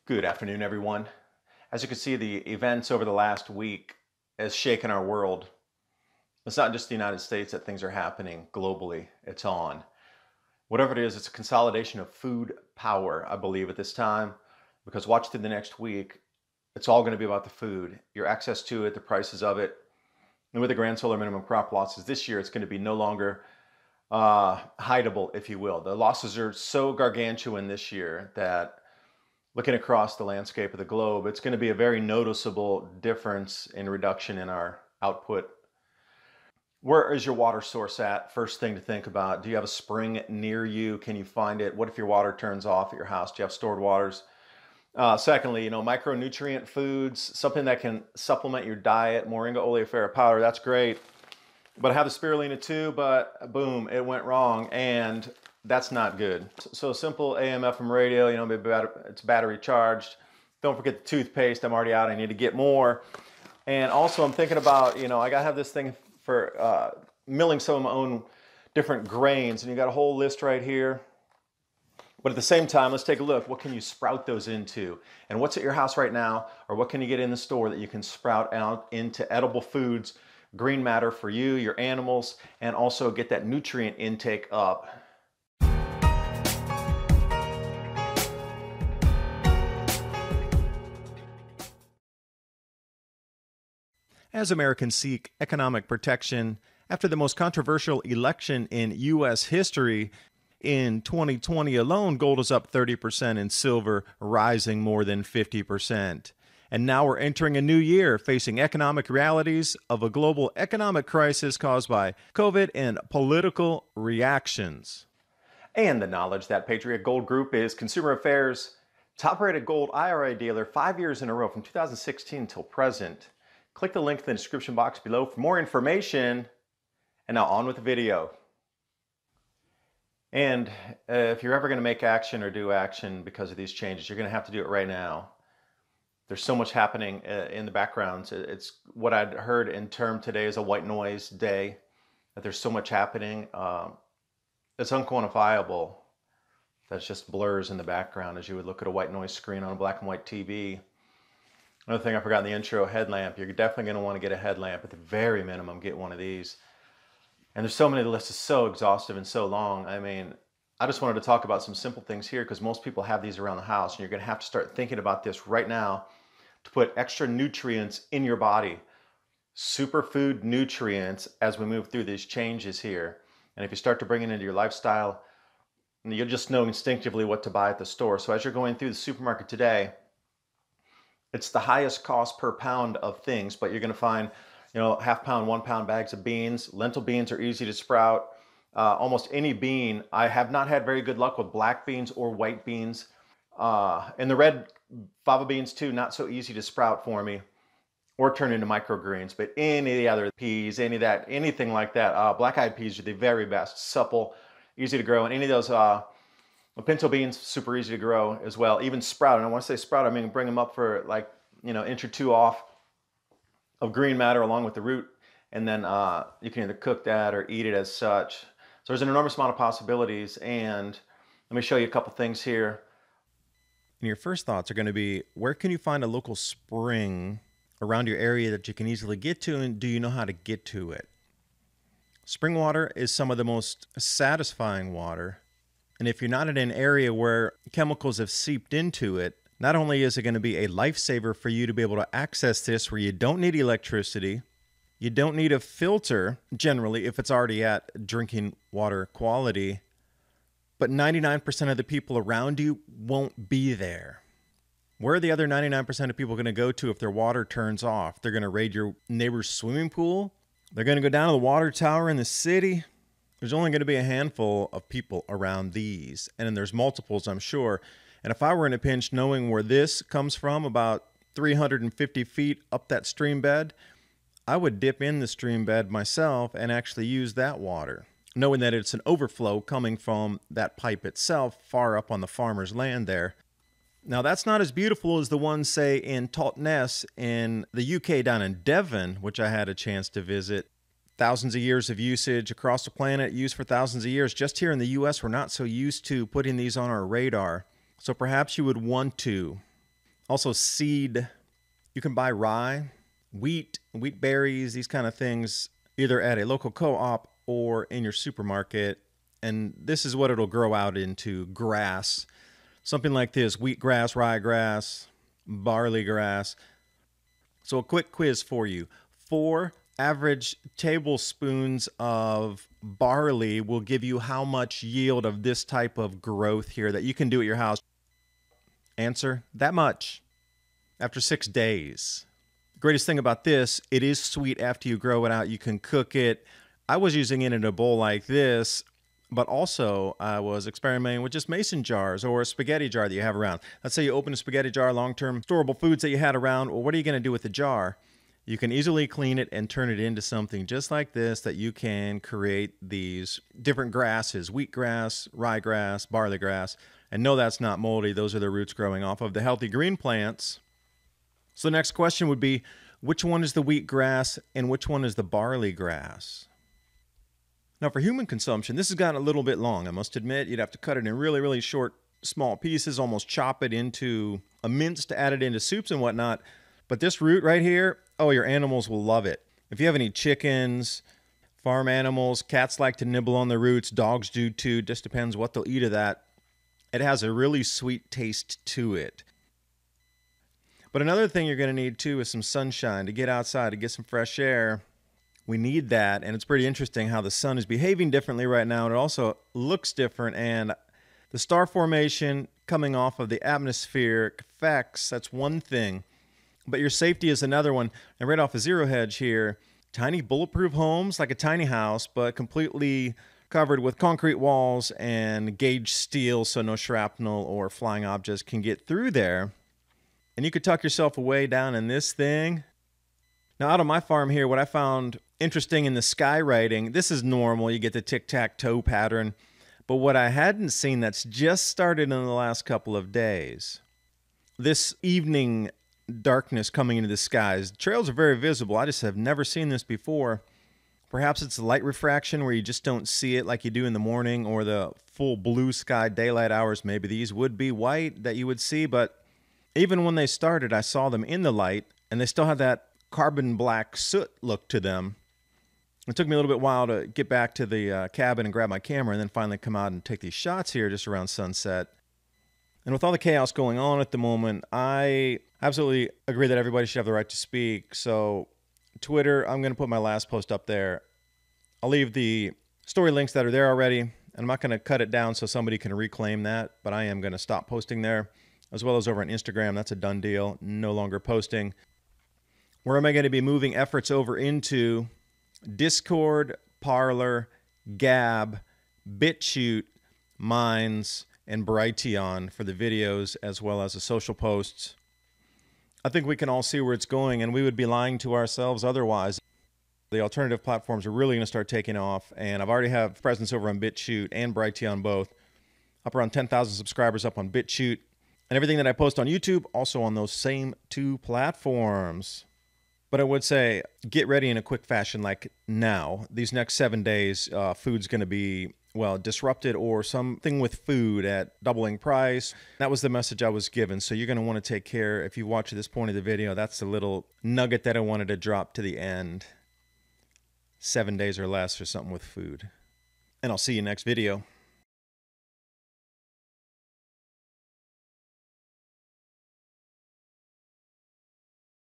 Good afternoon, everyone. As you can see, the events over the last week has shaken our world. It's not just the United States that things are happening globally. It's on. Whatever it is, it's a consolidation of food power, I believe, at this time. Because watch through the next week, it's all going to be about the food, your access to it, the prices of it. And with the grand solar minimum crop losses this year, it's going to be no longer hideable, if you will. The losses are so gargantuan this year that looking across the landscape of the globe, it's going to be a very noticeable difference in reduction in our output. Where is your water source at? First thing to think about. Do you have a spring near you? Can you find it? What if your water turns off at your house? Do you have stored waters? Secondly, micronutrient foods, something that can supplement your diet. Moringa oleifera powder, that's great. But I have the spirulina too, but boom, it went wrong. And that's not good. So simple AM/FM radio, maybe it's battery charged. Don't forget the toothpaste. I'm already out. I need to get more. And also I'm thinking about, I got to have this thing for milling some of my own different grains. And you got a whole list right here. But at the same time, let's take a look. What can you sprout those into? And what's at your house right now? Or what can you get in the store that you can sprout out into edible foods, green matter for you, your animals, and also get that nutrient intake up? As Americans seek economic protection after the most controversial election in U.S. history, in 2020 alone, gold is up 30% and silver rising more than 50%. And now we're entering a new year facing economic realities of a global economic crisis caused by COVID and political reactions. And the knowledge that Patriot Gold Group is Consumer Affairs' top-rated gold IRA dealer 5 years in a row from 2016 till present. Click the link in the description box below for more information. And now on with the video. And if you're ever going to make action or do action because of these changes, you're going to have to do it right now. There's so much happening in the background. It's what I'd heard in term today is a white noise day, that there's so much happening. It's unquantifiable. That's just blurs in the background as you would look at a white noise screen on a black and white TV. Another thing I forgot in the intro, headlamp. You're definitely going to want to get a headlamp. At the very minimum, get one of these. And there's so many, the list is so exhaustive and so long. I just wanted to talk about some simple things here because most people have these around the house, and you're going to have to start thinking about this right now to put extra nutrients in your body. Superfood nutrients as we move through these changes here. And if you start to bring it into your lifestyle, you'll just know instinctively what to buy at the store. So as you're going through the supermarket today, it's the highest cost per pound of things, but you're going to find, half pound, 1 pound bags of beans. Lentil beans are easy to sprout. Almost any bean. I have not had very good luck with black beans or white beans. And the red fava beans too, not so easy to sprout for me or turn into microgreens. But any of the other peas, anything like that. Black-eyed peas are the very best. Supple, easy to grow. And any of those pinto beans, super easy to grow as well. Even sprout, and I want to say sprout, I mean bring them up for inch or two off of green matter along with the root, and then you can either cook that or eat it as such. So there's an enormous amount of possibilities, and let me show you a couple things here. And your first thoughts are going to be, where can you find a local spring around your area that you can easily get to, and do you know how to get to it? Spring water is some of the most satisfying water. And if you're not in an area where chemicals have seeped into it, not only is it going to be a lifesaver for you to be able to access this where you don't need electricity, you don't need a filter, generally, if it's already at drinking water quality, but 99% of the people around you won't be there. Where are the other 99% of people going to go to if their water turns off? They're going to raid your neighbor's swimming pool? They're going to go down to the water tower in the city? There's only going to be a handful of people around these, and then there's multiples, I'm sure. And if I were in a pinch, knowing where this comes from, about 350 feet up that stream bed, I would dip in the stream bed myself and actually use that water, knowing that it's an overflow coming from that pipe itself far up on the farmer's land there. Now, that's not as beautiful as the one, say, in Totnes in the UK down in Devon, which I had a chance to visit. Thousands of years of usage across the planet, used for thousands of years. Just here in the U.S., we're not so used to putting these on our radar. So perhaps you would want to Also seed. You can buy rye, wheat berries, these kind of things, either at a local co-op or in your supermarket. And this is what it'll grow out into: grass. Something like this: wheatgrass, ryegrass, barley grass. So a quick quiz for you. 4 average tablespoons of barley will give you how much yield of this type of growth here that you can do at your house? Answer: that much. After 6 days. The greatest thing about this, it is sweet after you grow it out. You can cook it. I was using it in a bowl like this, but also I was experimenting with just mason jars or a spaghetti jar that you have around. Let's say you open a spaghetti jar, long-term storable foods that you had around. Well, what are you going to do with the jar? You can easily clean it and turn it into something just like this, that you can create these different grasses: wheatgrass, ryegrass, barley grass. And no, that's not moldy. Those are the roots growing off of the healthy green plants. So the next question would be, which one is the wheatgrass and which one is the barley grass? Now, for human consumption, this has gotten a little bit long, I must admit. You'd have to cut it in really, really short, small pieces, almost chop it into a mince to add it into soups and whatnot. But this root right here, oh, your animals will love it. If you have any chickens, farm animals, cats like to nibble on the roots, dogs do too, just depends what they'll eat of that. It has a really sweet taste to it. But another thing you're going to need too is some sunshine to get outside, to get some fresh air. We need that, and it's pretty interesting how the sun is behaving differently right now, and it also looks different. And the star formation coming off of the atmospheric effects, that's one thing. But your safety is another one. And right off of Zero Hedge here, tiny bulletproof homes, like a tiny house, but completely covered with concrete walls and gauge steel so no shrapnel or flying objects can get through there. And you could tuck yourself away down in this thing. Now, out on my farm here, what I found interesting in the skywriting, this is normal. You get the tic-tac-toe pattern. But what I hadn't seen that's just started in the last couple of days, this evening darkness coming into the skies. Trails are very visible. I just have never seen this before. Perhaps it's light refraction where you just don't see it like you do in the morning, or the full blue sky daylight hours. Maybe these would be white that you would see, but even when they started, I saw them in the light, and they still had that carbon black soot look to them. It took me a little bit while to get back to the cabin and grab my camera, and then finally come out and take these shots here just around sunset. And with all the chaos going on at the moment, I absolutely agree that everybody should have the right to speak. So Twitter, I'm going to put my last post up there. I'll leave the story links that are there already, and I'm not going to cut it down so somebody can reclaim that, but I am going to stop posting there, as well as over on Instagram. That's a done deal. No longer posting. Where am I going to be moving efforts over into? Discord, Parler, Gab, BitChute, Minds, and Brighteon for the videos, as well as the social posts. I think we can all see where it's going, and we would be lying to ourselves otherwise. The alternative platforms are really going to start taking off, and I've already have presence over on BitChute and Brighteon both. Up around 10,000 subscribers up on BitChute, and everything that I post on YouTube also on those same 2 platforms. But I would say, get ready in a quick fashion like now. These next 7 days, food's going to be, well, disrupted, or something with food at doubling price. That was the message I was given. So you're going to want to take care. If you watch at this point of the video, that's the little nugget that I wanted to drop to the end. 7 days or less or something with food. And I'll see you next video.